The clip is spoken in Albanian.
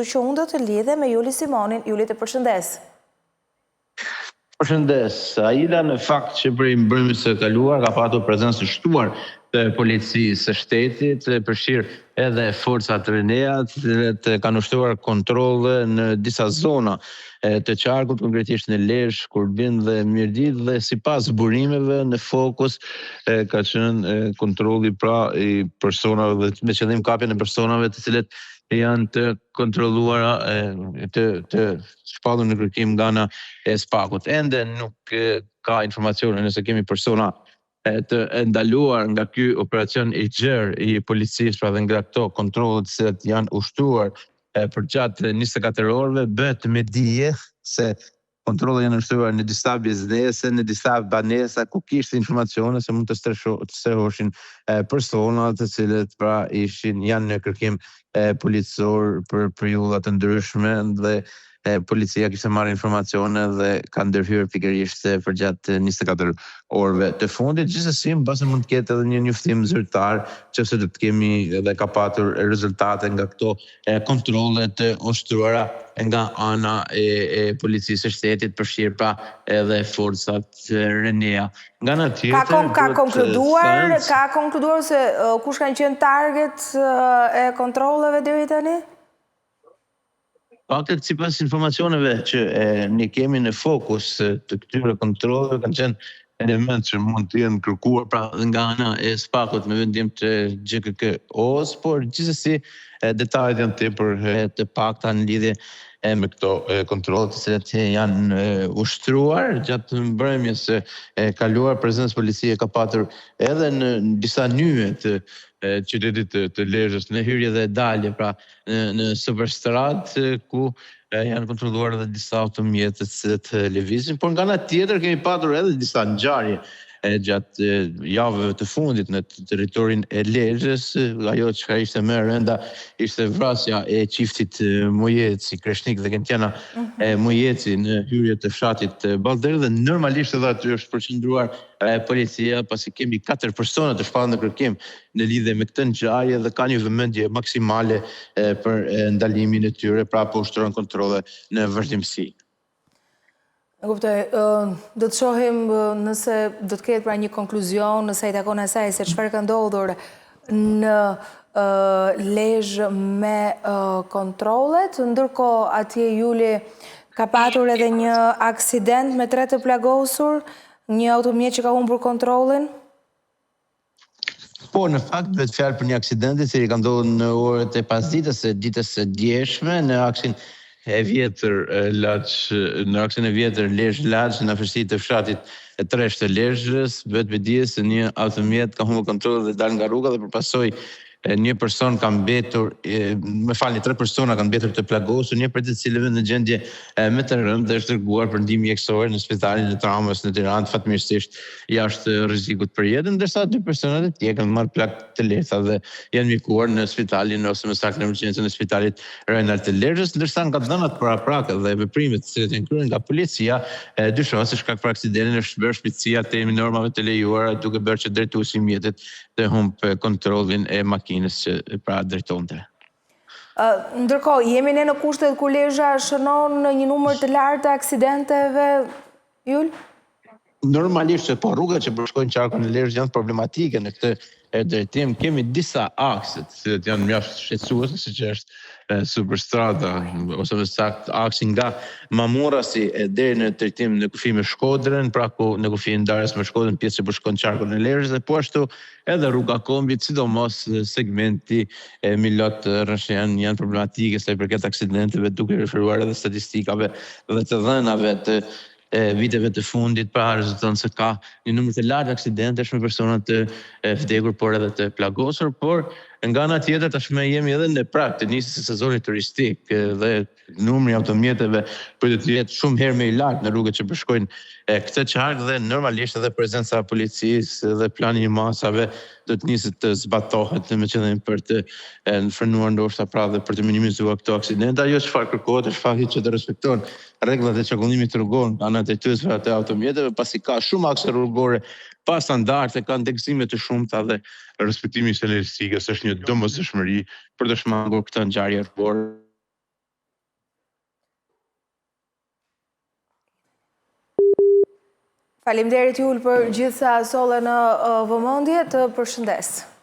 që unë do të lidhe me Juli Simonin. Juli, të përshëndes. Përshëndes. Aida në fakt që për mbrëmjes së kaluar ka patur prezencë të shtuar të policisë së shtetit, përfshirë edhe forcat RENEA, të kanë ushtuar kontrolle në disa zona të qarkut, konkretisht në Lezhë, Kurbin dhe Mirdit, dhe sipas burimeve në fokus ka qenë kontrolli pra i personave me qëllim kapjen e personave të cilët janë të kontrolluara të shpallur në kërkim nga ana e SPAK-ut. Ende nuk ka informacione nëse kemi persona të ndaluar nga ky operacion i gjerë i policisë, pra dhe nga këto kontrollet që janë ushtruar përgjatë 24 orëve, bëhet me dije se kontrollet janë ushtruar në disa biznese, në disa banesa ku kishte informacione se mund të strehoshin persona të cilët pra janë në kërkim policor për periudha të ndryshme, dhe policia kishte marrë informacione dhe ka ndërhyrë pikërisht përgjatë 24 orëve të fundit. Gjithsesi, mbase mund të ketë edhe një njoftim zyrtar, nëse do të kemi dhe ka patur rezultate nga këto kontrolle të ushtruara nga ana e policisë së shtetit, përfshirë pra edhe forcat RENEA. Nga ana tjetër, ka konkluduar se kush kanë qenë target e kontrolleve deri tani? Faktet sipas informacioneve që ne kemi në fokus të këtyre kontrolleve kanë qenë elementë që mund të jenë kërkuar pra nga ana e SPAK-ut me vendim të GKK-os, por gjithsesi detajet janë tepër të pakta në lidhje me këto kontrolle të cilat janë ushtruar gjatë mbrëmjes së kaluar. Prezencë policie ka patur edhe në disa nyje të qytetit të Lezhës, në hyrje dhe dalje, pra në Superstrat, ku janë kontrolluar edhe disa automjete të lëvizin, por nga ana tjetër kemi patur edhe disa ngjarje gjatë javëve të fundit në territorin e Lezhës. Ajo që ishte më rënda ishte vrasja e çiftit Mujeci, Kreshnik dhe Gentiana Mujeci në hyrje të fshatit Balder, dhe normalisht edhe aty është përqendruar policia, pasi kemi 4 persona të shpallur në kërkim në lidhje me këtë ngjarje dhe ka një vëmendje maksimale për ndalimin e tyre, pra po ushtron kontrolle në vazhdimsi. E kuptoj, do të shohim nëse do të ketë pra një konkluzion nëse i takon asaj se çfarë ka ndodhur në Lezhë me kontrollet. Ndërkohë atje Juli ka patur edhe një aksident me 3 të plagosur, një automjet që ka humbur kontrollin. Po, në fakt vetë fjalë për një aksident i cili ka ndodhur në orët e pasdites së ditës së djeshme në aksin e vjetër Lezhë-Laç në afërsitë të fshatit e Tresh të Lezhës. Bëhet me dije se një automjet ka humbur kontrollin dhe dalë nga rruga, dhe përpasoj një person ka mbetur, 3 persona kanë mbetur të plagosur, një prej të cilëve në gjendje më të rëndë dhe është dërguar për ndihmë mjekësore në spitalin e Traumës në Tiranë, fatmirësisht jashtë rrezikut për jetën, ndërsa 2 personat e tjerë kanë marrë plagë të lehta dhe janë mjekuar në spitalin ose më saktë në urgjencën e spitalit Renal të Lezhës, ndërsa nga dhënat paraprakë dhe veprimet të cilat janë kryer nga policia, dyshohet se shkak për aksidentin është bërë shpejtësia te normave të lejuara, duke bërë që drejtuesi i mjetit të humb kontrollin e makinës që pra drejtonte. Ndërkohë, jemi ne në kushtet ku Lezhë shënon një numër të lartë të aksidenteve, Jul? Normalisht që po rrugët që përshkojnë qarkun në Lezhë janë problematike në këtë drejtim. Kemi disa akse të cilët janë mjaft shqetësuese, siç është Superstrada ose më saktë aksi nga Mamurrasi deri në drejtim në kufi me Shkodrën, pra ku në kufi ndarjes me Shkodrën, pjesë që përshkon qarkun në Lezhë, dhe po ashtu edhe rruga Kombit, sidomos segmenti Milot Rrëshen janë problematike sa i përket aksidenteve, duke referuar edhe statistikave dhe të dhënave të viteve të fundit, pra rezulton se ka një numër të lartë aksidentesh me persona të vdekur, por edhe të plagosur, por nga ana tjetër tashmë jemi edhe në prag të nisjes së sezonit turistik dhe numri i automjeteve për të jetë shumë herë më i lartë në rrugët që përshkojnë këtë qark, dhe normalisht edhe prezenca e policisë dhe plani i masave do të nisë të zbatohet me qëllim për të frenuar ndoshta pra dhe për të minimizuar këto aksidente. Ajo çfarë kërkohet është fakti që të respektohen rregullat e çarkullimit rrugor nga ana e drejtuesve të automjeteve, pasi ka shumë akse rrugore pa standarde, ka ndeksime të shumta dhe respektimi i selerësikës është një domosdoshmëri për të shmangur këtë ngjarje rrugore. Faleminderit Jul për gjithsa solle në vëmendje, të përshëndes.